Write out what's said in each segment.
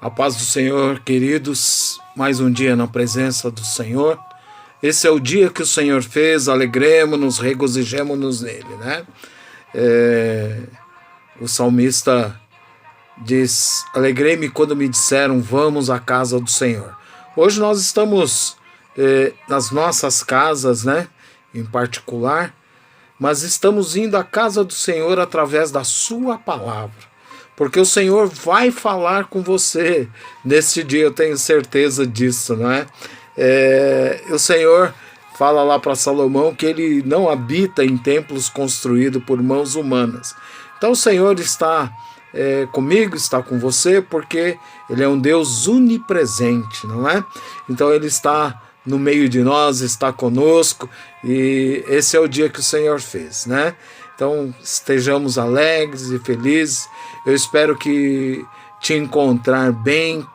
A paz do Senhor, queridos, mais um dia na presença do Senhor. Esse é o dia que o Senhor fez, alegremos-nos, regozijemos-nos nele, né? O salmista diz: alegrei-me quando me disseram, vamos à casa do Senhor. Hoje nós estamos nas nossas casas, né? Em particular, mas estamos indo à casa do Senhor através da sua palavra. Porque o Senhor vai falar com você nesse dia, eu tenho certeza disso, não é? O Senhor fala lá para Salomão que ele não habita em templos construídos por mãos humanas. Então o Senhor está comigo, está com você, porque Ele é um Deus onipresente, não é? Então Ele está no meio de nós, está conosco, e esse é o dia que o Senhor fez, né? Então estejamos alegres e felizes. Eu espero que te encontrar bem,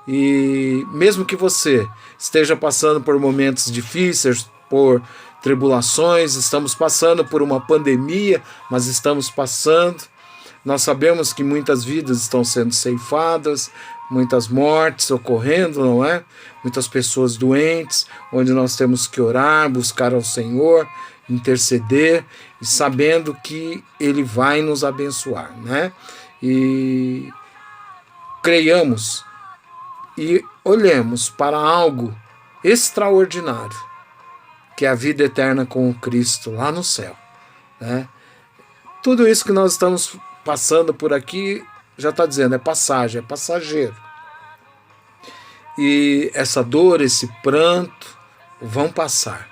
e mesmo que você esteja passando por momentos difíceis, por tribulações, estamos passando por uma pandemia, mas estamos passando. Nós sabemos que muitas vidas estão sendo ceifadas, muitas mortes ocorrendo, não é? Muitas pessoas doentes, onde nós temos que orar, buscar ao Senhor, interceder, e sabendo que Ele vai nos abençoar, né? E creiamos e olhemos para algo extraordinário, que é a vida eterna com o Cristo lá no céu, né? Tudo isso que nós estamos passando por aqui, já está dizendo, é passagem, é passageiro. E essa dor, esse pranto vão passar,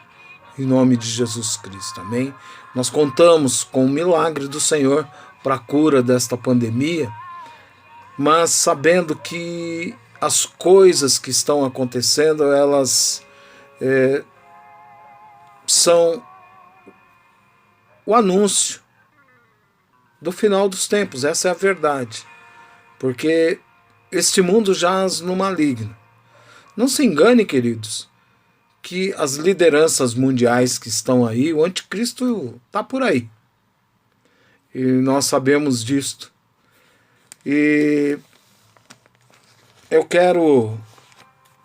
em nome de Jesus Cristo, amém? Nós contamos com o milagre do Senhor para a cura desta pandemia, mas sabendo que as coisas que estão acontecendo, elas são o anúncio do final dos tempos, essa é a verdade, porque este mundo jaz no maligno. Não se engane, queridos, que as lideranças mundiais que estão aí, o anticristo está por aí, e nós sabemos disto. E eu quero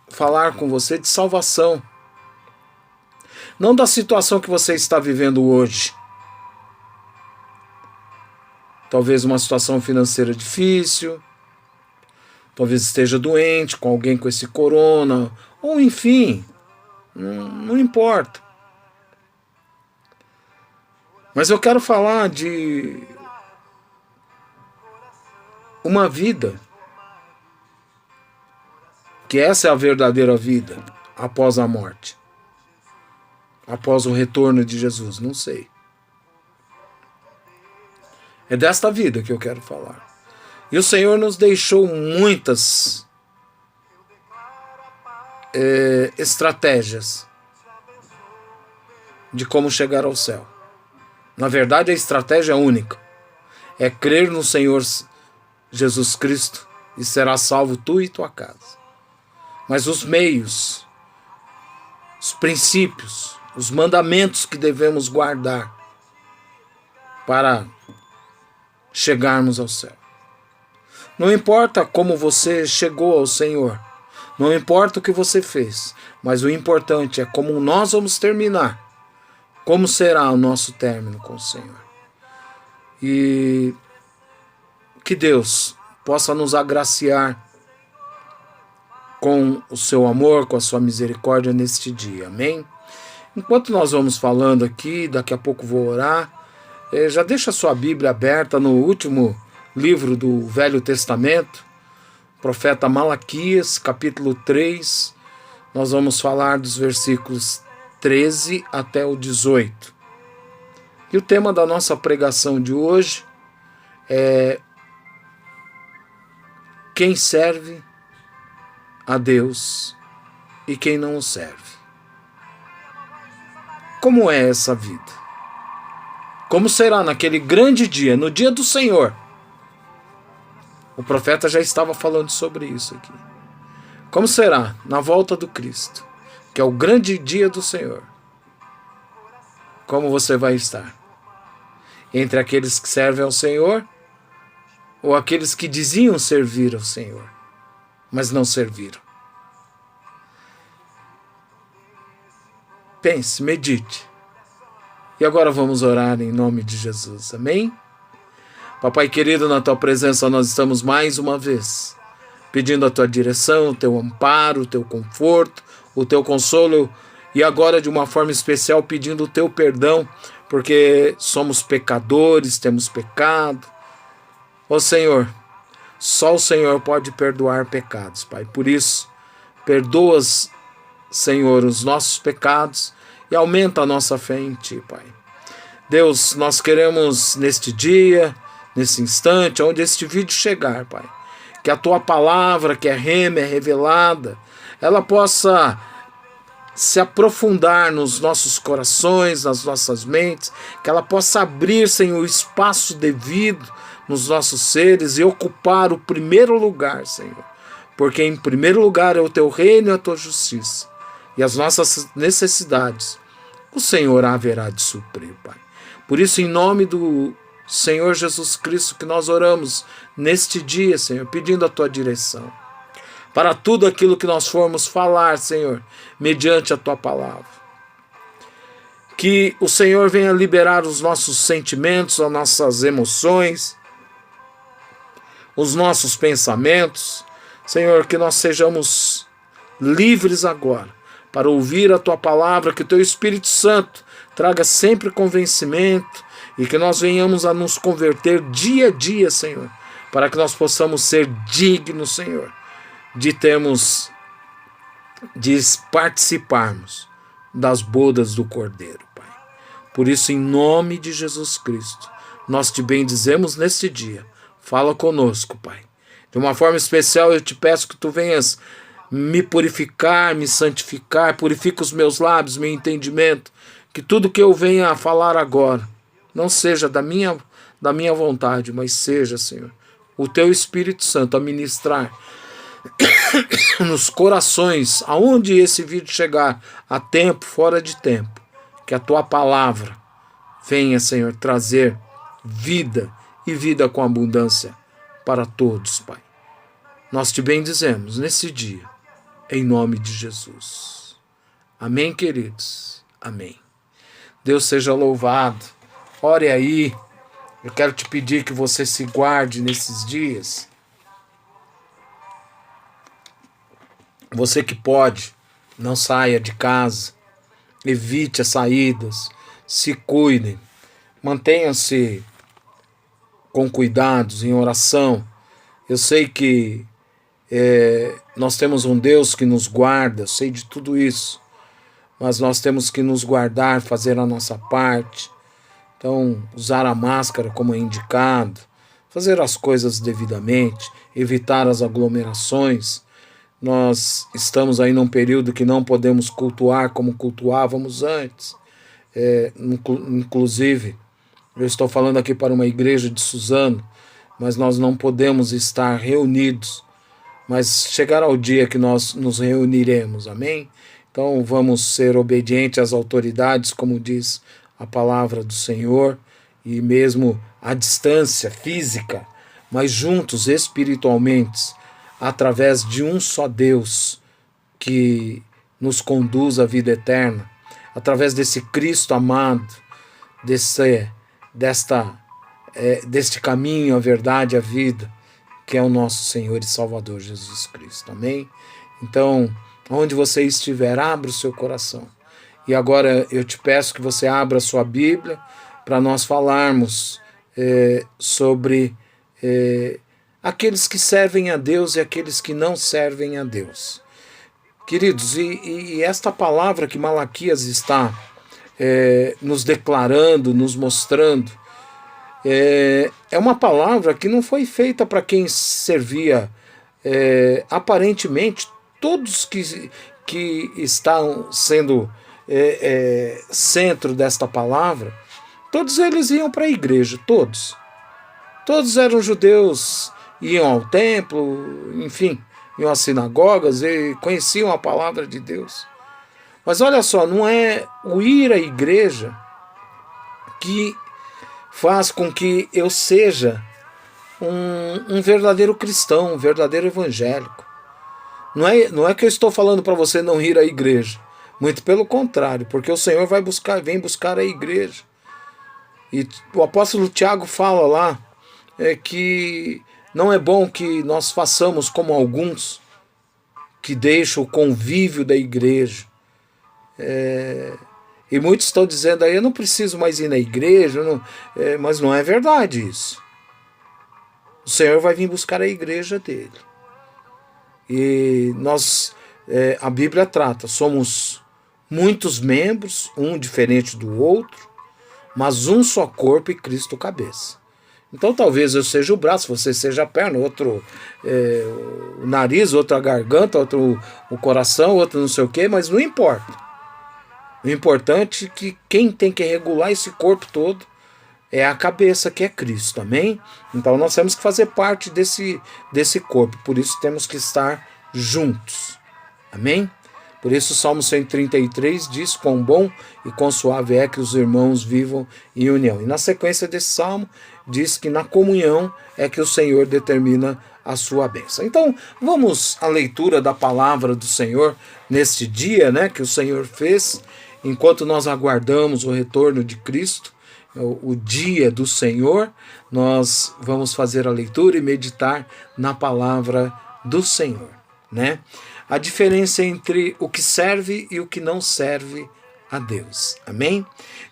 falar com você de salvação, não da situação que você está vivendo hoje. Talvez uma situação financeira difícil, talvez esteja doente, com alguém com esse corona, ou enfim, não importa. Mas eu quero falar de uma vida, que essa é a verdadeira vida após a morte, após o retorno de Jesus, não sei. É desta vida que eu quero falar. E o Senhor nos deixou muitas estratégias de como chegar ao céu. Na verdade, a estratégia é única. É crer no Senhor Jesus Cristo e será salvo tu e tua casa. Mas os meios, os princípios, os mandamentos que devemos guardar para chegarmos ao céu. Não importa como você chegou ao Senhor, não importa o que você fez, mas o importante é como nós vamos terminar, como será o nosso término com o Senhor. E que Deus possa nos agraciar com o seu amor, com a sua misericórdia neste dia, amém? Enquanto nós vamos falando aqui, daqui a pouco vou orar. Já deixa a sua Bíblia aberta no último livro do Velho Testamento, profeta Malaquias, capítulo 3. Nós vamos falar dos versículos 13 até o 18. E o tema da nossa pregação de hoje é: quem serve a Deus e quem não o serve. Como é essa vida? Como será naquele grande dia, no dia do Senhor? O profeta já estava falando sobre isso aqui. Como será na volta do Cristo, que é o grande dia do Senhor? Como você vai estar? Entre aqueles que servem ao Senhor ou aqueles que diziam servir ao Senhor? mas não serviram. Pense, medite. E agora vamos orar em nome de Jesus. Amém? Papai querido, na tua presença nós estamos mais uma vez pedindo a tua direção, o teu amparo, o teu conforto, o teu consolo e agora de uma forma especial pedindo o teu perdão, porque somos pecadores, temos pecado. Ó Senhor, só o Senhor pode perdoar pecados, Pai. Por isso, perdoa, Senhor, os nossos pecados e aumenta a nossa fé em Ti, Pai. Deus, nós queremos neste dia, nesse instante, onde este vídeo chegar, Pai, que a Tua palavra, que é rema, é revelada, ela possa se aprofundar nos nossos corações, nas nossas mentes, que ela possa abrir, Senhor, o espaço devido nos nossos seres e ocupar o primeiro lugar, Senhor, porque em primeiro lugar é o Teu reino e a Tua justiça, e as nossas necessidades o Senhor haverá de suprir, Pai. Por isso, em nome do Senhor Jesus Cristo, que nós oramos neste dia, Senhor, pedindo a Tua direção para tudo aquilo que nós formos falar, Senhor, mediante a Tua palavra. Que o Senhor venha liberar os nossos sentimentos, as nossas emoções, os nossos pensamentos. Senhor, que nós sejamos livres agora para ouvir a Tua palavra, que o Teu Espírito Santo traga sempre convencimento e que nós venhamos a nos converter dia a dia, Senhor, para que nós possamos ser dignos, Senhor, de participarmos das bodas do Cordeiro, Pai. Por isso, em nome de Jesus Cristo, nós te bendizemos neste dia. Fala conosco, Pai. De uma forma especial, eu te peço que Tu venhas me purificar, me santificar, purifica os meus lábios, meu entendimento, que tudo que eu venha a falar agora não seja da minha vontade, mas seja, Senhor, o Teu Espírito Santo a ministrar nos corações, aonde esse vídeo chegar, a tempo, fora de tempo, que a Tua palavra venha, Senhor, trazer vida e vida com abundância para todos, Pai. Nós te bendizemos nesse dia, em nome de Jesus. Amém, queridos? Amém. Deus seja louvado. Ore aí. Eu quero te pedir que você se guarde nesses dias. Você que pode, não saia de casa. Evite as saídas. Se cuidem. Mantenham-se com cuidados, em oração. Eu sei que nós temos um Deus que nos guarda, eu sei de tudo isso, mas nós temos que nos guardar, fazer a nossa parte. Então, usar a máscara como é indicado, fazer as coisas devidamente, evitar as aglomerações. Nós estamos aí num período que não podemos cultuar como cultuávamos antes. Inclusive, eu estou falando aqui para uma igreja de Suzano, mas nós não podemos estar reunidos. Mas chegará o dia que nós nos reuniremos, amém? Então vamos ser obedientes às autoridades, como diz a palavra do Senhor, e mesmo à distância física, mas juntos espiritualmente, através de um só Deus que nos conduz à vida eterna, através desse Cristo amado, deste caminho, a verdade, a vida, que é o nosso Senhor e Salvador Jesus Cristo, amém? Então, onde você estiver, abra o seu coração. E agora eu te peço que você abra a sua Bíblia para nós falarmos sobre aqueles que servem a Deus e aqueles que não servem a Deus. Queridos, e esta palavra que Malaquias está nos declarando, nos mostrando, é uma palavra que não foi feita para quem servia. Aparentemente, todos que estão sendo centro desta palavra, todos eles iam para a igreja, todos. Todos eram judeus, iam ao templo, enfim, iam às sinagogas e conheciam a palavra de Deus. Mas olha só, não é o ir à igreja que faz com que eu seja um verdadeiro cristão, um verdadeiro evangélico. Não é que eu estou falando para você não ir à igreja. Muito pelo contrário, porque o Senhor vem buscar a igreja. E o apóstolo Tiago fala lá que não é bom que nós façamos como alguns que deixam o convívio da igreja. E muitos estão dizendo aí, eu não preciso mais ir na igreja, mas não é verdade isso. O Senhor vai vir buscar a igreja dele. E a Bíblia trata, somos muitos membros, um diferente do outro, mas um só corpo e Cristo cabeça. Então talvez eu seja o braço, você seja a perna, outro o nariz, outro a garganta, outro o coração, outro não sei o quê, mas não importa. O importante é que quem tem que regular esse corpo todo é a cabeça, que é Cristo, amém? Então nós temos que fazer parte desse corpo, por isso temos que estar juntos, amém? Por isso o Salmo 133 diz: quão bom e quão suave é que os irmãos vivam em união. E na sequência desse salmo diz que na comunhão é que o Senhor determina a sua bênção. Então vamos à leitura da palavra do Senhor neste dia, né, que o Senhor fez, enquanto nós aguardamos o retorno de Cristo, o dia do Senhor. Nós vamos fazer a leitura e meditar na palavra do Senhor, né? A diferença entre o que serve e o que não serve a Deus. Amém?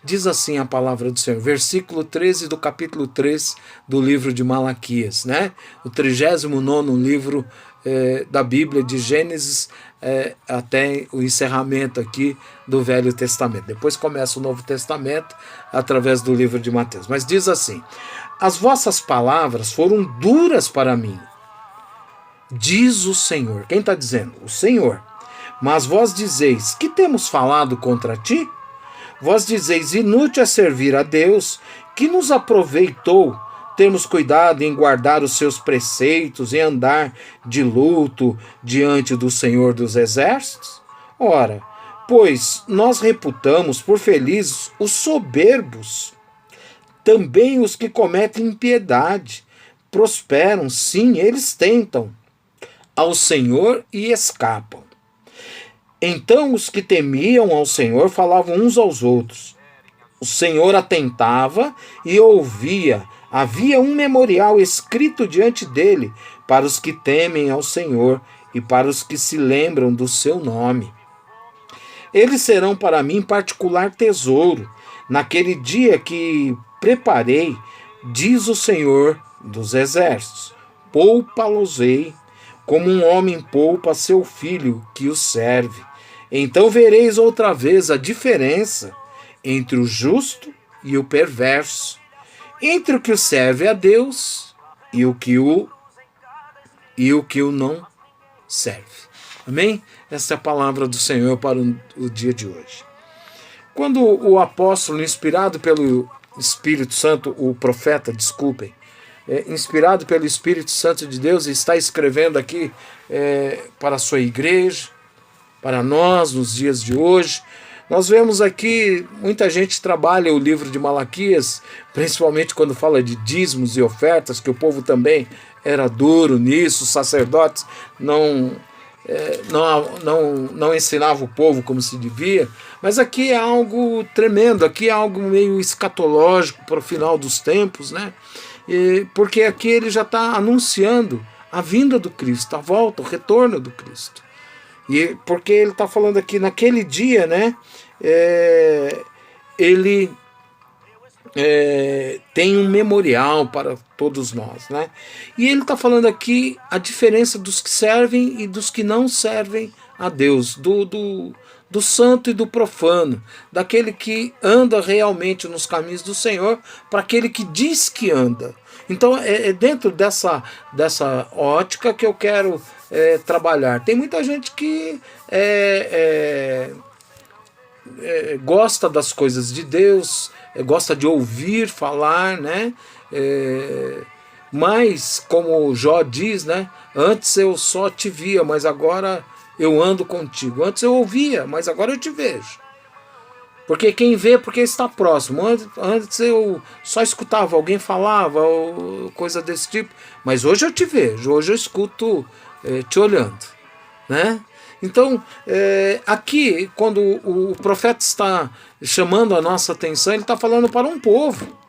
Diz assim a palavra do Senhor, versículo 13 do capítulo 3 do livro de Malaquias, né? O 39º livro da Bíblia, de Gênesis até o encerramento aqui do Velho Testamento. Depois começa o Novo Testamento através do livro de Mateus. Mas diz assim: as vossas palavras foram duras para mim, diz o Senhor. Quem está dizendo? O Senhor. Mas vós dizeis: que temos falado contra ti? Vós dizeis: inútil é servir a Deus, que nos aproveitou termos cuidado em guardar os seus preceitos e andar de luto diante do Senhor dos Exércitos? Ora, pois nós reputamos por felizes os soberbos, também os que cometem impiedade. Prosperam, sim, eles tentam ao Senhor e escapam. Então os que temiam ao Senhor falavam uns aos outros. O Senhor atentava e ouvia. Havia um memorial escrito diante dele para os que temem ao Senhor e para os que se lembram do seu nome. Eles serão para mim particular tesouro, naquele dia que preparei, diz o Senhor dos Exércitos. Poupa-los-ei, como um homem poupa seu filho que o serve. Então vereis outra vez a diferença entre o justo e o perverso, entre o que o serve a Deus e o que o não serve. Amém? Essa é a palavra do Senhor para o dia de hoje. Quando o apóstolo, inspirado pelo Espírito Santo, o profeta, desculpem, inspirado pelo Espírito Santo de Deus, está escrevendo aqui para a sua igreja, para nós nos dias de hoje, nós vemos aqui, muita gente trabalha o livro de Malaquias, principalmente quando fala de dízimos e ofertas, que o povo também era duro nisso, os sacerdotes não ensinava o povo como se devia, mas aqui é algo tremendo, aqui é algo meio escatológico para o final dos tempos, né? Porque aqui ele já está anunciando a vinda do Cristo, a volta, o retorno do Cristo. E porque ele está falando aqui naquele dia, né? Ele tem um memorial para todos nós, né? E ele está falando aqui a diferença dos que servem e dos que não servem a Deus, do santo e do profano, daquele que anda realmente nos caminhos do Senhor, para aquele que diz que anda. Então é dentro dessa ótica que eu quero trabalhar. Tem muita gente que gosta das coisas de Deus, gosta de ouvir falar, né? Mas, como Jó diz, né? Antes eu só te via, mas agora eu ando contigo. Antes eu ouvia, mas agora eu te vejo. Porque quem vê, porque está próximo. Antes eu só escutava, alguém falava, ou coisa desse tipo. Mas hoje eu te vejo, hoje eu escuto te olhando. né? Então, aqui, quando o profeta está chamando a nossa atenção, ele está falando para um povo.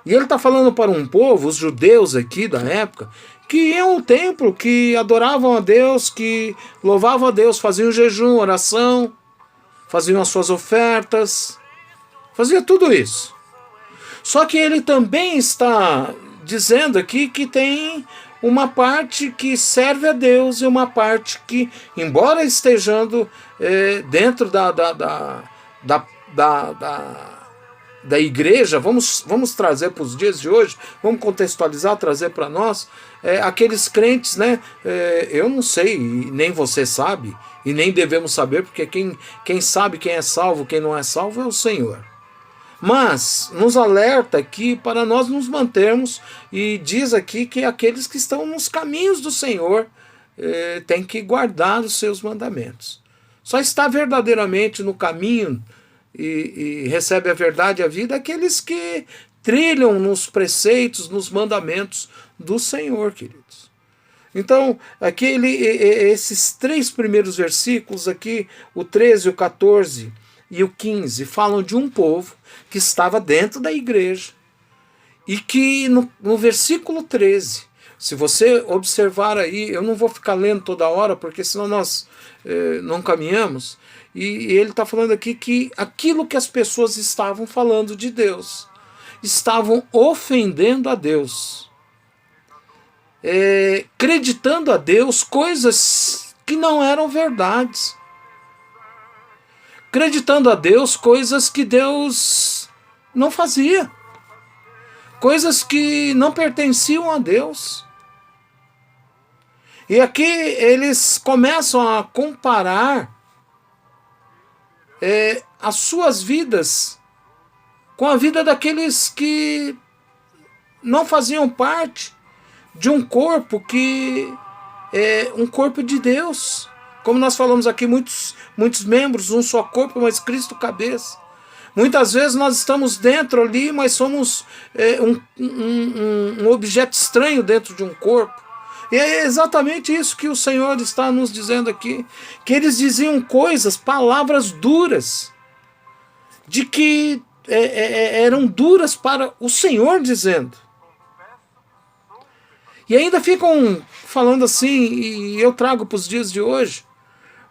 E ele está falando para um povo, os judeus aqui da época, que iam ao templo, que adoravam a Deus, que louvavam a Deus, faziam jejum, oração, faziam as suas ofertas, fazia tudo isso. Só que ele também está dizendo aqui que tem uma parte que serve a Deus e uma parte que, embora estejando dentro da igreja, vamos trazer para os dias de hoje, vamos contextualizar, trazer para nós, aqueles crentes, né? Eu não sei, e nem você sabe, e nem devemos saber, porque quem sabe quem é salvo, quem não é salvo é o Senhor. Mas nos alerta aqui para nós nos mantermos, e diz aqui que aqueles que estão nos caminhos do Senhor têm que guardar os seus mandamentos. Só está verdadeiramente no caminho e recebe a verdade e a vida aqueles que trilham nos preceitos, nos mandamentos do Senhor, queridos. Então, aqui esses 3 primeiros versículos aqui, o 13, o 14 e o 15, falam de um povo que estava dentro da igreja e que no versículo 13, se você observar aí, eu não vou ficar lendo toda hora, porque senão nós não caminhamos, e ele está falando aqui que aquilo que as pessoas estavam falando de Deus, estavam ofendendo a Deus, acreditando a Deus coisas que não eram verdades, acreditando a Deus coisas que Deus não fazia, coisas que não pertenciam a Deus. E aqui eles começam a comparar as suas vidas com a vida daqueles que não faziam parte de um corpo que é um corpo de Deus. Como nós falamos aqui, muitos membros, um só corpo, mas Cristo cabeça. Muitas vezes nós estamos dentro ali, mas somos um objeto estranho dentro de um corpo. E é exatamente isso que o Senhor está nos dizendo aqui, que eles diziam coisas, palavras duras, de que eram duras para o Senhor dizendo. E ainda ficam falando assim, e eu trago para os dias de hoje,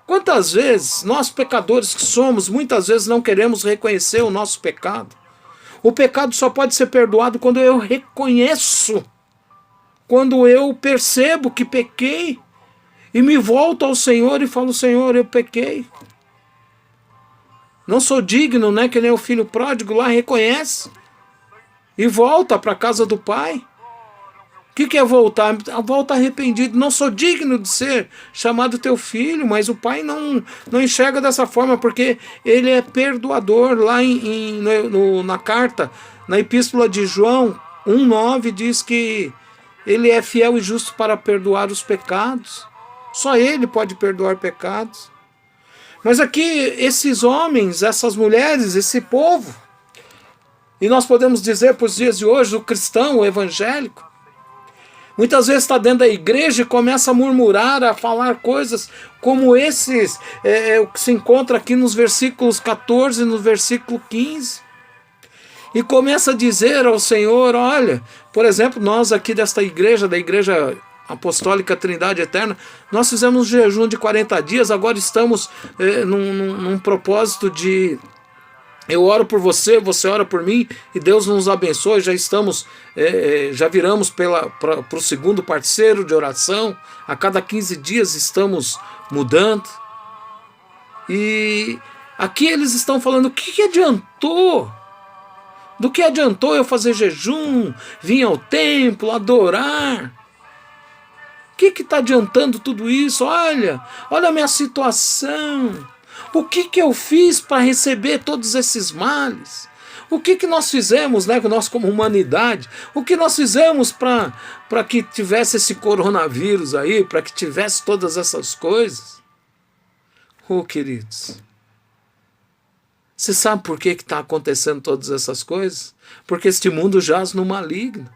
quantas vezes nós pecadores que somos, muitas vezes não queremos reconhecer o nosso pecado. O pecado só pode ser perdoado quando eu reconheço, quando eu percebo que pequei e me volto ao Senhor e falo: Senhor, eu pequei. Não sou digno, né? Que nem o filho pródigo lá reconhece e volta para a casa do pai. O que é voltar? Volta arrependido. Não sou digno de ser chamado teu filho, mas o pai não enxerga dessa forma, porque ele é perdoador. Lá na carta, na epístola de João 1,9 diz que ele é fiel e justo para perdoar os pecados. Só ele pode perdoar pecados. Mas aqui, esses homens, essas mulheres, esse povo, e nós podemos dizer para os dias de hoje, o cristão, o evangélico, muitas vezes está dentro da igreja e começa a murmurar, a falar coisas como esses, o que se encontra aqui nos versículos 14 e no versículo 15. E começa a dizer ao Senhor: olha, por exemplo, nós aqui desta igreja, da Igreja Apostólica Trindade Eterna, nós fizemos um jejum de 40 dias, agora estamos num propósito de... Eu oro por você, você ora por mim, e Deus nos abençoe. Já estamos, já viramos para o segundo parceiro de oração. A cada 15 dias estamos mudando. E aqui eles estão falando: o que adiantou? Do que adiantou eu fazer jejum, vir ao templo, adorar? O que está adiantando tudo isso? Olha a minha situação. O que eu fiz para receber todos esses males? O que nós fizemos, né, nós como humanidade? O que nós fizemos para que tivesse esse coronavírus aí, para que tivesse todas essas coisas? Oh, queridos, você sabe por que está acontecendo todas essas coisas? Porque este mundo jaz no maligno.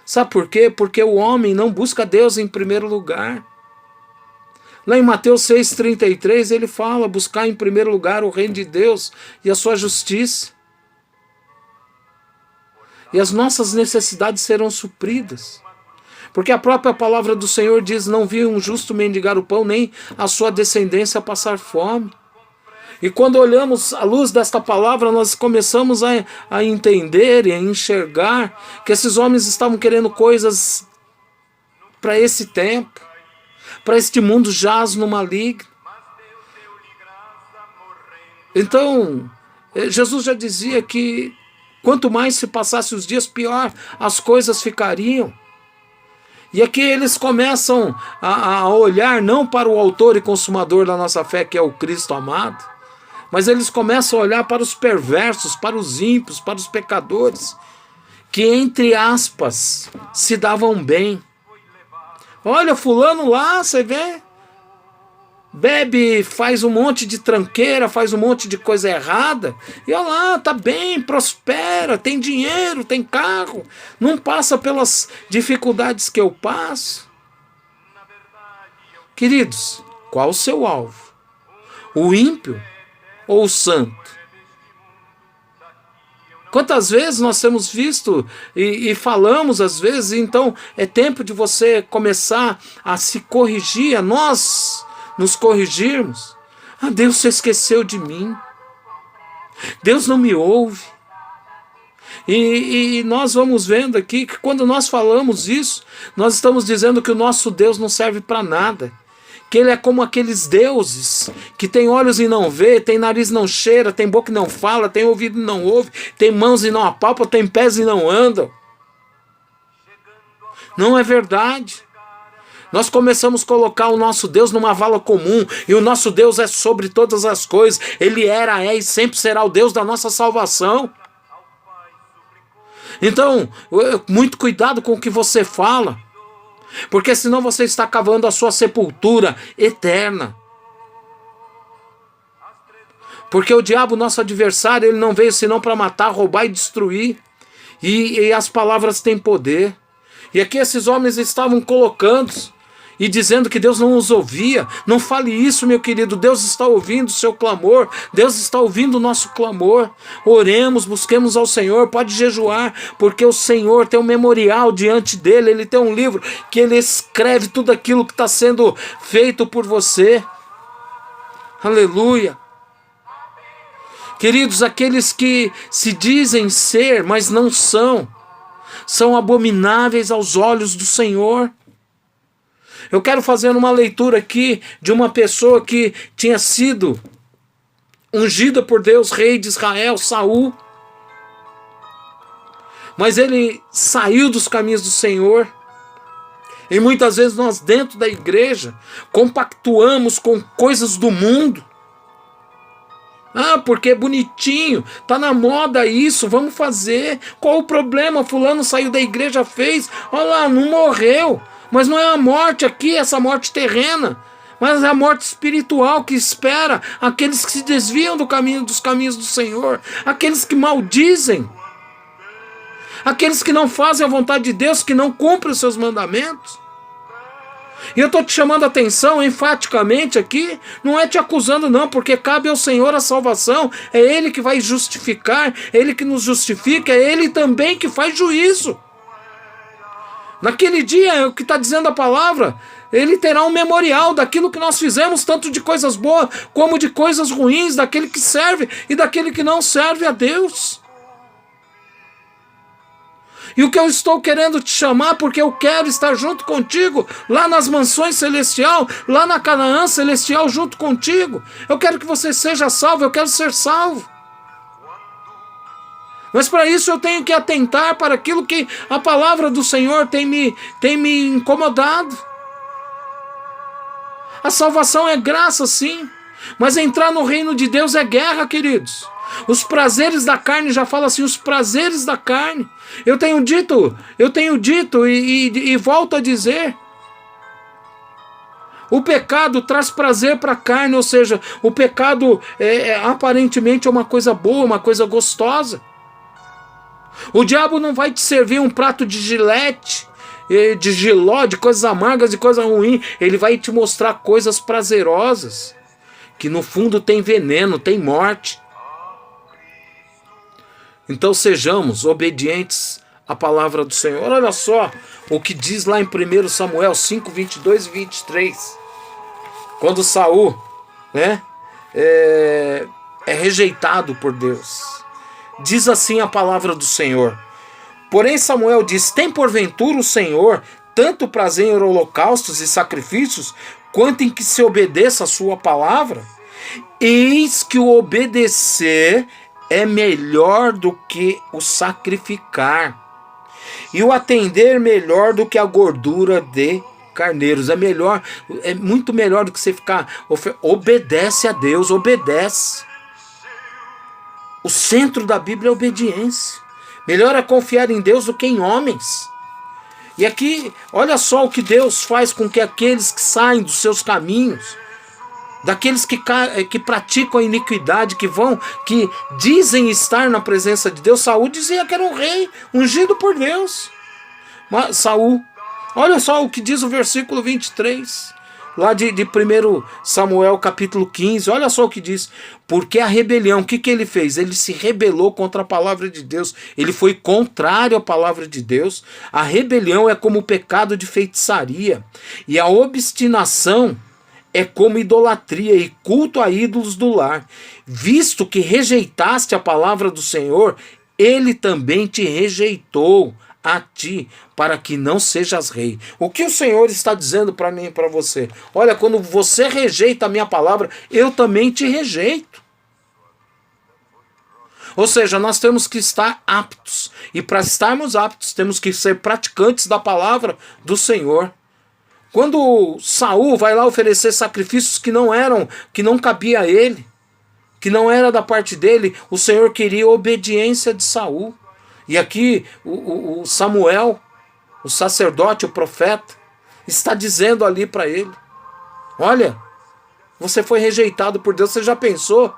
Sabe por quê? Porque o homem não busca Deus em primeiro lugar. Lá em Mateus 6,33 ele fala: buscar em primeiro lugar o reino de Deus e a sua justiça. E as nossas necessidades serão supridas. Porque a própria palavra do Senhor diz: não vi um justo mendigar o pão, nem a sua descendência passar fome. E quando olhamos à luz desta palavra, nós começamos a entender e a enxergar que esses homens estavam querendo coisas para esse tempo, para este mundo jaz no maligno. Então, Jesus já dizia que quanto mais se passasse os dias, pior as coisas ficariam. E aqui eles começam a olhar não para o autor e consumador da nossa fé, que é o Cristo amado, mas eles começam a olhar para os perversos, para os ímpios, para os pecadores, que, entre aspas, se davam bem. Olha, fulano lá, você vê, bebe, faz um monte de tranqueira, faz um monte de coisa errada, e olha lá, tá bem, prospera, tem dinheiro, tem carro, não passa pelas dificuldades que eu passo. Queridos, qual o seu alvo? O ímpio ou o santo? Quantas vezes nós temos visto e falamos às vezes, então é tempo de você começar a se corrigir, a nós nos corrigirmos. Ah, Deus se esqueceu de mim. Deus não me ouve. E nós vamos vendo aqui que quando nós falamos isso, nós estamos dizendo que o nosso Deus não serve para nada. Que ele é como aqueles deuses que tem olhos e não vê, tem nariz e não cheira, tem boca e não fala, tem ouvido e não ouve, tem mãos e não apalpa, tem pés e não andam. Não é verdade. Nós começamos a colocar o nosso Deus numa vala comum, e o nosso Deus é sobre todas as coisas. Ele era, é e sempre será o Deus da nossa salvação. Então, muito cuidado com o que você fala, porque senão você está cavando a sua sepultura eterna. Porque o diabo, nosso adversário, ele não veio senão para matar, roubar e destruir. E as palavras têm poder. E aqui esses homens estavam colocando e dizendo que Deus não os ouvia. Não fale isso, meu querido. Deus está ouvindo o seu clamor. Deus está ouvindo o nosso clamor. Oremos, busquemos ao Senhor. Pode jejuar, porque o Senhor tem um memorial diante dele. Ele tem um livro que ele escreve tudo aquilo que está sendo feito por você. Aleluia. Queridos, aqueles que se dizem ser, mas não são abomináveis aos olhos do Senhor. Eu quero fazer uma leitura aqui de uma pessoa que tinha sido ungida por Deus, rei de Israel, Saul. Mas ele saiu dos caminhos do Senhor. E muitas vezes nós dentro da igreja compactuamos com coisas do mundo. Ah, porque é bonitinho, tá na moda isso, vamos fazer. Qual o problema? Fulano saiu da igreja, fez. Olha lá, não morreu. Mas não é a morte aqui, essa morte terrena, mas é a morte espiritual que espera aqueles que se desviam dos caminhos do Senhor, aqueles que maldizem, aqueles que não fazem a vontade de Deus, que não cumprem os seus mandamentos. E eu estou te chamando a atenção enfaticamente aqui, não é te acusando não, porque cabe ao Senhor a salvação, é Ele que vai justificar, é Ele que nos justifica, é Ele também que faz juízo. Naquele dia, é o que está dizendo a palavra, ele terá um memorial daquilo que nós fizemos, tanto de coisas boas como de coisas ruins, daquele que serve e daquele que não serve a Deus. E o que eu estou querendo te chamar, porque eu quero estar junto contigo, lá nas mansões celestial, lá na Canaã celestial junto contigo. Eu quero que você seja salvo, eu quero ser salvo. Mas para isso eu tenho que atentar para aquilo que a palavra do Senhor tem me incomodado. A salvação é graça, sim, mas entrar no reino de Deus é guerra, queridos. Os prazeres da carne, já fala assim, os prazeres da carne. Eu tenho dito e volto a dizer. O pecado traz prazer para a carne, ou seja, o pecado aparentemente é uma coisa boa, uma coisa gostosa. O diabo não vai te servir um prato de Gillette de jiló, de coisas amargas, de coisa ruim. Ele vai te mostrar coisas prazerosas, que no fundo tem veneno, tem morte. Então sejamos obedientes à palavra do Senhor. Olha só o que diz lá em 1 Samuel 5, 22 e 23. Quando Saul, né, é rejeitado por Deus. Diz assim a palavra do Senhor. Porém Samuel diz: tem porventura o Senhor tanto prazer em holocaustos e sacrifícios, quanto em que se obedeça a sua palavra? Eis que o obedecer é melhor do que o sacrificar, e o atender melhor do que a gordura de carneiros. É muito melhor do que você ficar. Obedece a Deus, obedece. O centro da Bíblia é a obediência. Melhor é confiar em Deus do que em homens. E aqui, olha só o que Deus faz com que aqueles que saem dos seus caminhos, daqueles que praticam a iniquidade, que dizem estar na presença de Deus. Saul dizia que era um rei ungido por Deus. Mas Saul, olha só o que diz o versículo 23, lá de 1 Samuel capítulo 15, olha só o que diz. Porque a rebelião, o que ele fez? Ele se rebelou contra a palavra de Deus, ele foi contrário à palavra de Deus. A rebelião é como o pecado de feitiçaria, e a obstinação é como idolatria e culto a ídolos do lar. Visto que rejeitaste a palavra do Senhor, ele também te rejeitou a ti, para que não sejas rei. O que o Senhor está dizendo para mim e para você? Olha, quando você rejeita a minha palavra, eu também te rejeito. Ou seja, nós temos que estar aptos, e para estarmos aptos, temos que ser praticantes da palavra do Senhor. Quando Saul vai lá oferecer sacrifícios que não cabia a ele, que não era da parte dele, o Senhor queria a obediência de Saul. E aqui o Samuel, o sacerdote, o profeta, está dizendo ali para ele: olha, você foi rejeitado por Deus. Você já pensou?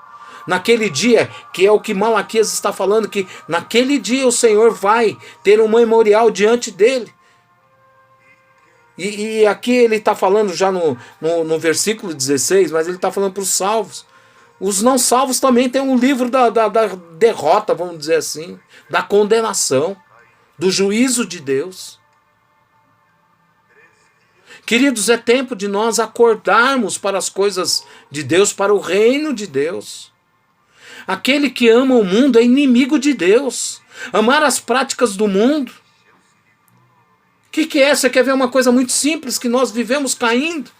Naquele dia, que é o que Malaquias está falando, que naquele dia o Senhor vai ter um memorial diante dele. E aqui ele está falando já no versículo 16, mas ele está falando para os salvos. Os não salvos também têm um livro da derrota, vamos dizer assim, da condenação, do juízo de Deus. Queridos, é tempo de nós acordarmos para as coisas de Deus, para o reino de Deus. Aquele que ama o mundo é inimigo de Deus. Amar as práticas do mundo. O que é? Você quer ver uma coisa muito simples que nós vivemos caindo?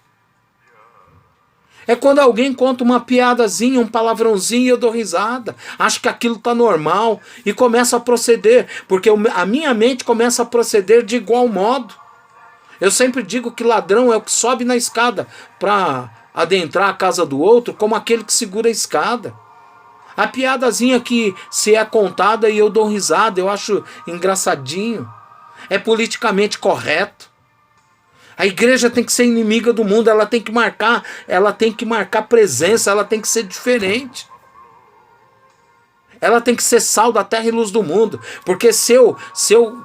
É quando alguém conta uma piadazinha, um palavrãozinho e eu dou risada. Acho que aquilo está normal e começo a proceder, porque a minha mente começa a proceder de igual modo. Eu sempre digo que ladrão é o que sobe na escada para adentrar a casa do outro, como aquele que segura a escada. A piadazinha que se é contada e eu dou risada, eu acho engraçadinho. É politicamente correto. A igreja tem que ser inimiga do mundo, ela tem que marcar presença, ela tem que ser diferente. Ela tem que ser sal da terra e luz do mundo. Porque se eu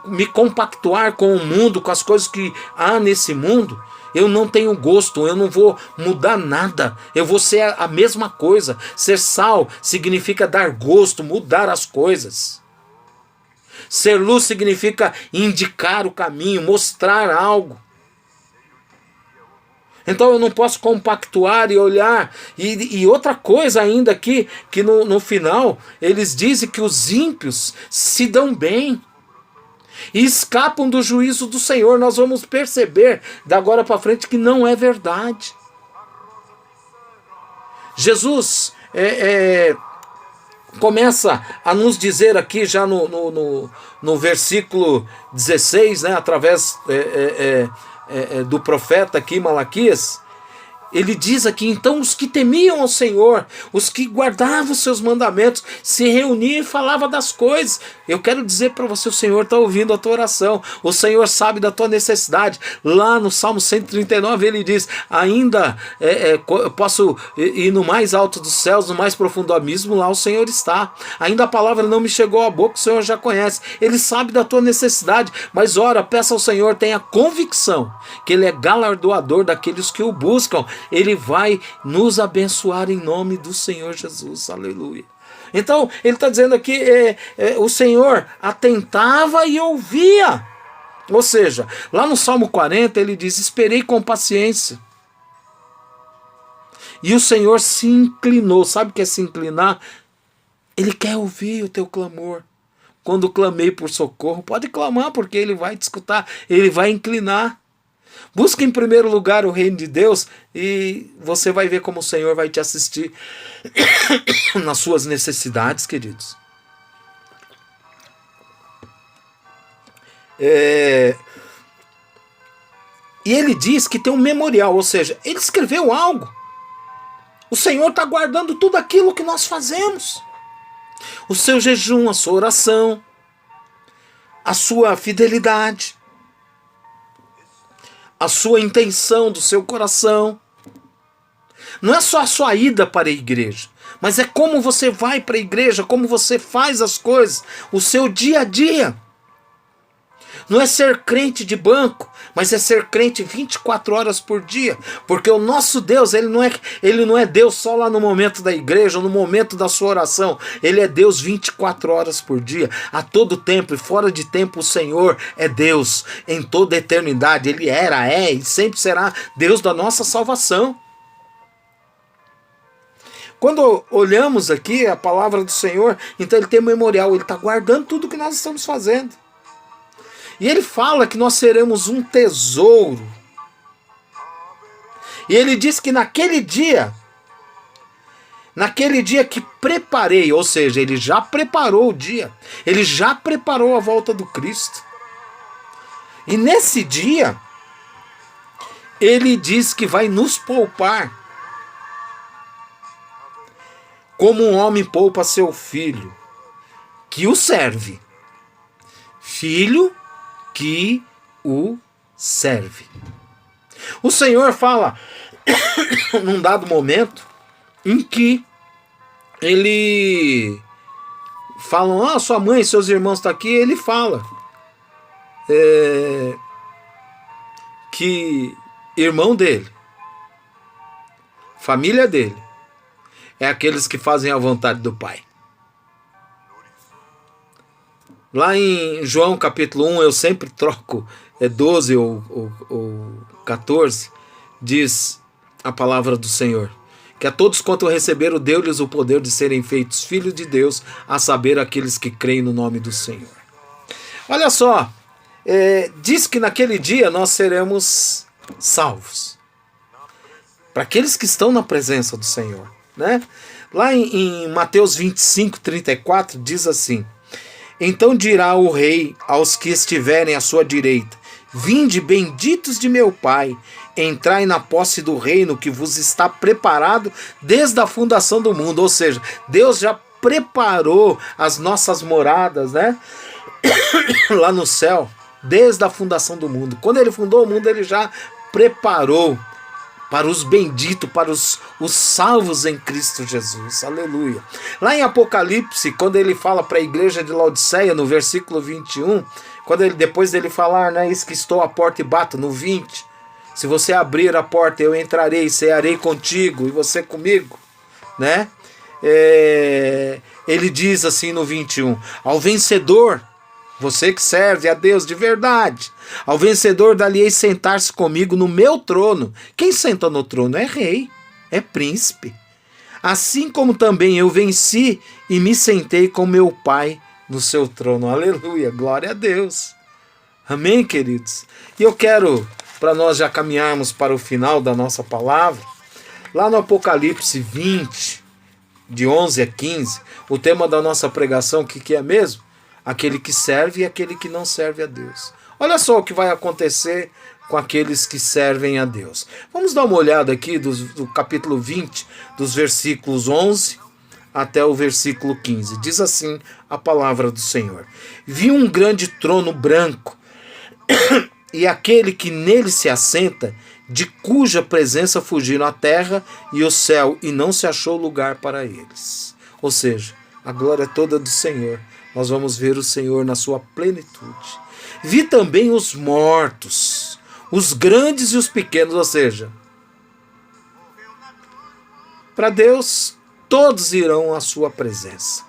me compactuar com o mundo, com as coisas que há nesse mundo, eu não tenho gosto, eu não vou mudar nada. Eu vou ser a mesma coisa. Ser sal significa dar gosto, mudar as coisas. Ser luz significa indicar o caminho, mostrar algo. Então eu não posso compactuar e olhar. E outra coisa ainda aqui, que no final eles dizem que os ímpios se dão bem e escapam do juízo do Senhor. Nós vamos perceber da agora para frente que não é verdade. Jesus começa a nos dizer aqui já no versículo 16, né, através do profeta aqui, Malaquias, Ele diz aqui, então os que temiam ao Senhor, os que guardavam os seus mandamentos, se reuniam e falavam das coisas. Eu quero dizer para você, o Senhor está ouvindo a tua oração, o Senhor sabe da tua necessidade. Lá no Salmo 139 ele diz, ainda posso ir no mais alto dos céus, no mais profundo abismo, lá o Senhor está. Ainda a palavra não me chegou à boca, o Senhor já conhece. Ele sabe da tua necessidade, mas ora, peça ao Senhor, tenha convicção que Ele é galardoador daqueles que o buscam. Ele vai nos abençoar em nome do Senhor Jesus, aleluia. Então, ele está dizendo aqui, o Senhor atentava e ouvia. Ou seja, lá no Salmo 40 ele diz, esperei com paciência. E o Senhor se inclinou. Sabe o que é se inclinar? Ele quer ouvir o teu clamor. Quando clamei por socorro, pode clamar, porque Ele vai te escutar, Ele vai inclinar. Busca em primeiro lugar o reino de Deus e você vai ver como o Senhor vai te assistir nas suas necessidades, queridos. E ele diz que tem um memorial, ou seja, ele escreveu algo. O Senhor está guardando tudo aquilo que nós fazemos. O seu jejum, a sua oração, a sua fidelidade, a sua intenção do seu coração. Não é só a sua ida para a igreja, mas é como você vai para a igreja, como você faz as coisas, o seu dia a dia. Não é ser crente de banco, mas é ser crente 24 horas por dia. Porque o nosso Deus, ele não é Deus só lá no momento da igreja, no momento da sua oração. Ele é Deus 24 horas por dia. A todo tempo e fora de tempo o Senhor é Deus. Em toda a eternidade Ele era, é e sempre será Deus da nossa salvação. Quando olhamos aqui a palavra do Senhor, então Ele tem um memorial. Ele está guardando tudo que nós estamos fazendo. E ele fala que nós seremos um tesouro. E ele diz que naquele dia que preparei, ou seja, ele já preparou o dia, ele já preparou a volta do Cristo. E nesse dia, ele diz que vai nos poupar, como um homem poupa seu filho, que o serve. Filho que o serve. O Senhor fala num dado momento em que ele fala, sua mãe e seus irmãos estão aqui, ele fala que irmão dele, família dele, é aqueles que fazem a vontade do Pai. Lá em João capítulo 1, eu sempre troco, 12 ou 14, diz a palavra do Senhor, que a todos quanto receberam, deu-lhes o poder de serem feitos filhos de Deus, a saber, aqueles que creem no nome do Senhor. Olha só, diz que naquele dia nós seremos salvos. Para aqueles que estão na presença do Senhor, né? Lá em Mateus 25, 34, diz assim, então dirá o rei aos que estiverem à sua direita, vinde benditos de meu Pai, entrai na posse do reino que vos está preparado desde a fundação do mundo. Ou seja, Deus já preparou as nossas moradas, né? Lá no céu, desde a fundação do mundo. Quando Ele fundou o mundo, Ele já preparou para os benditos, para os salvos em Cristo Jesus, aleluia. Lá em Apocalipse, quando ele fala para a igreja de Laodiceia, no versículo 21, depois dele falar, né, eis que estou à porta e bato, no 20, se você abrir a porta, eu entrarei, cearei contigo e você comigo, né? Ele diz assim no 21, ao vencedor, você que serve a Deus de verdade, ao vencedor dali-ei sentar-se comigo no meu trono. Quem senta no trono é rei, é príncipe. Assim como também eu venci e me sentei com meu Pai no seu trono. Aleluia, glória a Deus. Amém, queridos? E eu quero, para nós já caminharmos para o final da nossa palavra, lá no Apocalipse 20, de 11 a 15, o tema da nossa pregação, o que é mesmo? Aquele que serve e aquele que não serve a Deus. Olha só o que vai acontecer com aqueles que servem a Deus. Vamos dar uma olhada aqui do capítulo 20, dos versículos 11 até o versículo 15. Diz assim a palavra do Senhor: Vi um grande trono branco, e aquele que nele se assenta, de cuja presença fugiram a terra e o céu, e não se achou lugar para eles. Ou seja, a glória toda do Senhor. Nós vamos ver o Senhor na sua plenitude. Vi também os mortos, os grandes e os pequenos, ou seja, para Deus, todos irão à sua presença.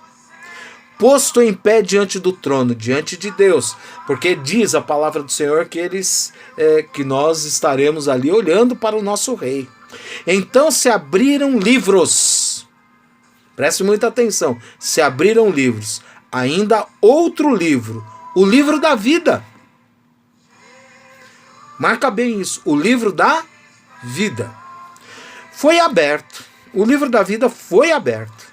Posto em pé diante do trono, diante de Deus, porque diz a palavra do Senhor que nós estaremos ali olhando para o nosso rei. Então se abriram livros, preste muita atenção, se abriram livros, ainda outro livro, o livro da vida. Marca bem isso, o livro da vida. Foi aberto, o livro da vida foi aberto.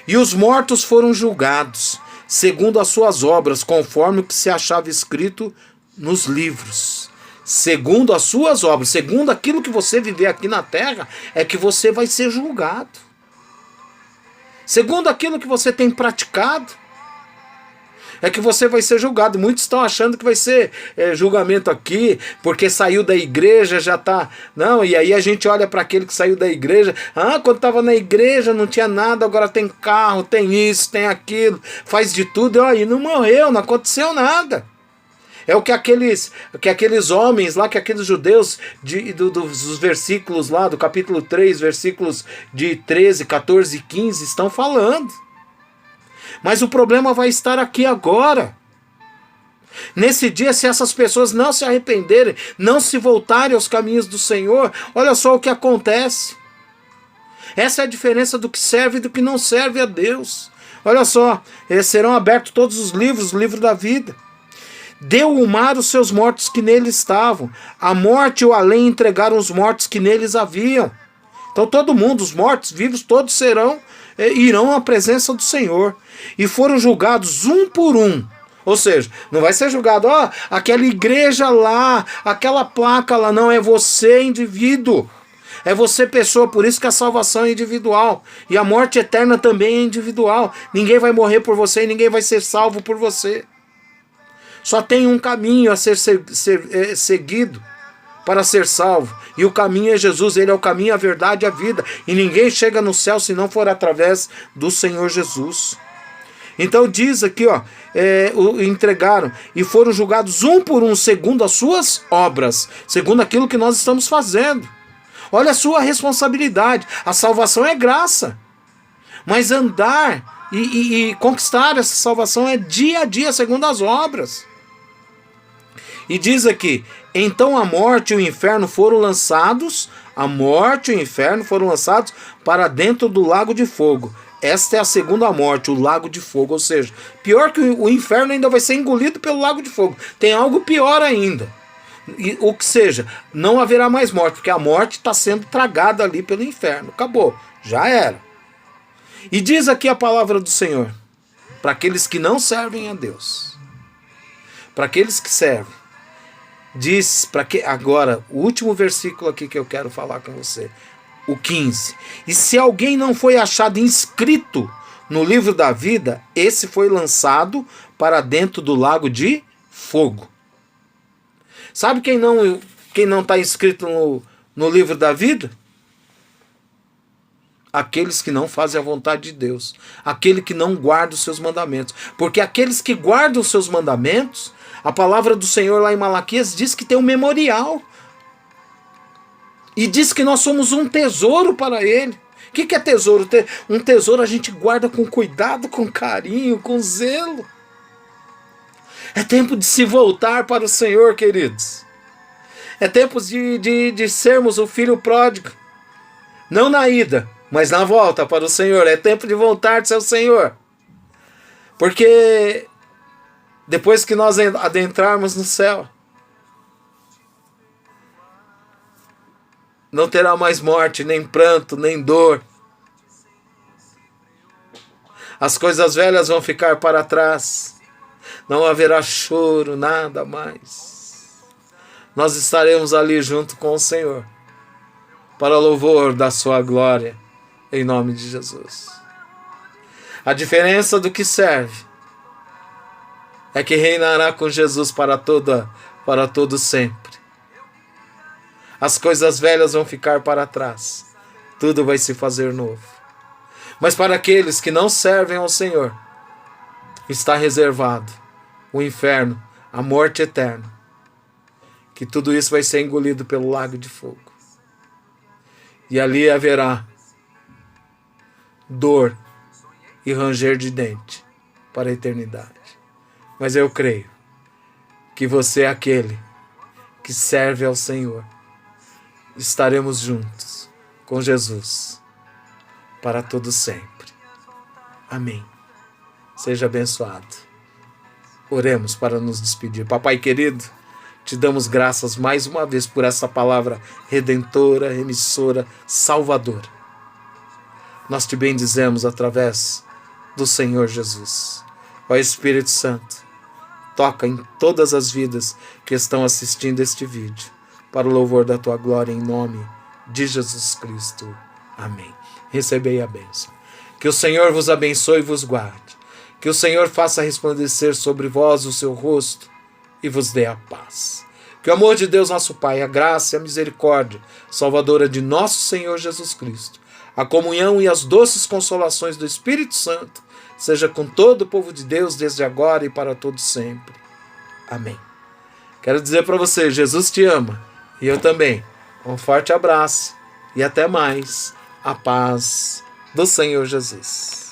E os mortos foram julgados, segundo as suas obras, conforme o que se achava escrito nos livros. Segundo as suas obras, segundo aquilo que você viver aqui na terra, é que você vai ser julgado. Segundo aquilo que você tem praticado, é que você vai ser julgado. Muitos estão achando que vai ser julgamento aqui, porque saiu da igreja, já está... Não, e aí a gente olha para aquele que saiu da igreja. Quando estava na igreja não tinha nada, agora tem carro, tem isso, tem aquilo, faz de tudo, e não morreu, não aconteceu nada. É o que aqueles homens lá, que aqueles judeus dos versículos lá, do capítulo 3, versículos de 13, 14 e 15 estão falando. Mas o problema vai estar aqui agora. Nesse dia, se essas pessoas não se arrependerem, não se voltarem aos caminhos do Senhor, olha só o que acontece. Essa é a diferença do que serve e do que não serve a Deus. Olha só, serão abertos todos os livros, o livro da vida. Deu o mar os seus mortos que nele estavam. A morte e o além entregaram os mortos que neles haviam. Então todo mundo, os mortos, vivos, todos irão à presença do Senhor. E foram julgados um por um. Ou seja, não vai ser julgado, aquela igreja lá, aquela placa lá, não, é você indivíduo. É você pessoa, por isso que a salvação é individual. E a morte eterna também é individual. Ninguém vai morrer por você e ninguém vai ser salvo por você. Só tem um caminho a ser seguido para ser salvo. E o caminho é Jesus, ele é o caminho, a verdade e a vida. E ninguém chega no céu se não for através do Senhor Jesus. Então diz aqui, entregaram e foram julgados um por um, segundo as suas obras, segundo aquilo que nós estamos fazendo. Olha a sua responsabilidade. A salvação é graça. Mas andar e conquistar essa salvação é dia a dia, segundo as obras. E diz aqui, então a morte e o inferno foram lançados, para dentro do lago de fogo. Esta é a segunda morte, o lago de fogo. Ou seja, pior que o inferno ainda vai ser engolido pelo lago de fogo. Tem algo pior ainda. O que seja, não haverá mais morte, porque a morte está sendo tragada ali pelo inferno. Acabou, já era. E diz aqui a palavra do Senhor, para aqueles que não servem a Deus, para aqueles que servem, diz, agora, o último versículo aqui que eu quero falar com você, o 15. E se alguém não foi achado inscrito no livro da vida, esse foi lançado para dentro do lago de fogo. Sabe quem não está inscrito no livro da vida? Aqueles que não fazem a vontade de Deus. Aquele que não guarda os seus mandamentos. Porque aqueles que guardam os seus mandamentos, a palavra do Senhor lá em Malaquias diz que tem um memorial. E diz que nós somos um tesouro para Ele. O que é tesouro? Um tesouro a gente guarda com cuidado, com carinho, com zelo. É tempo de se voltar para o Senhor, queridos. É tempo de sermos o filho pródigo. Não na ida, mas na volta para o Senhor. É tempo de voltar-se ao Senhor. Porque depois que nós adentrarmos no céu, não terá mais morte, nem pranto, nem dor. As coisas velhas vão ficar para trás. Não haverá choro, nada mais. nós estaremos ali junto com o Senhor, para louvor da sua glória, em nome de Jesus. A diferença do que serve é que reinará com Jesus para todo sempre. As coisas velhas vão ficar para trás, tudo vai se fazer novo. Mas para aqueles que não servem ao Senhor, está reservado o inferno, a morte eterna, que tudo isso vai ser engolido pelo lago de fogo. E ali haverá dor e ranger de dente para a eternidade. Mas eu creio que você é aquele que serve ao Senhor. Estaremos juntos com Jesus para todo sempre. Amém. Seja abençoado. Oremos para nos despedir. Papai querido, te damos graças mais uma vez por essa palavra redentora, remissora, salvadora. Nós te bendizemos através do Senhor Jesus. Ó Espírito Santo, toca em todas as vidas que estão assistindo este vídeo, para o louvor da tua glória, em nome de Jesus Cristo. Amém. Recebei a bênção. Que o Senhor vos abençoe e vos guarde. Que o Senhor faça resplandecer sobre vós o seu rosto e vos dê a paz. Que o amor de Deus nosso Pai, a graça e a misericórdia salvadora de nosso Senhor Jesus Cristo, a comunhão e as doces consolações do Espírito Santo seja com todo o povo de Deus desde agora e para todo sempre. Amém. Quero dizer para você, Jesus te ama e eu também. Um forte abraço e até mais. A paz do Senhor Jesus.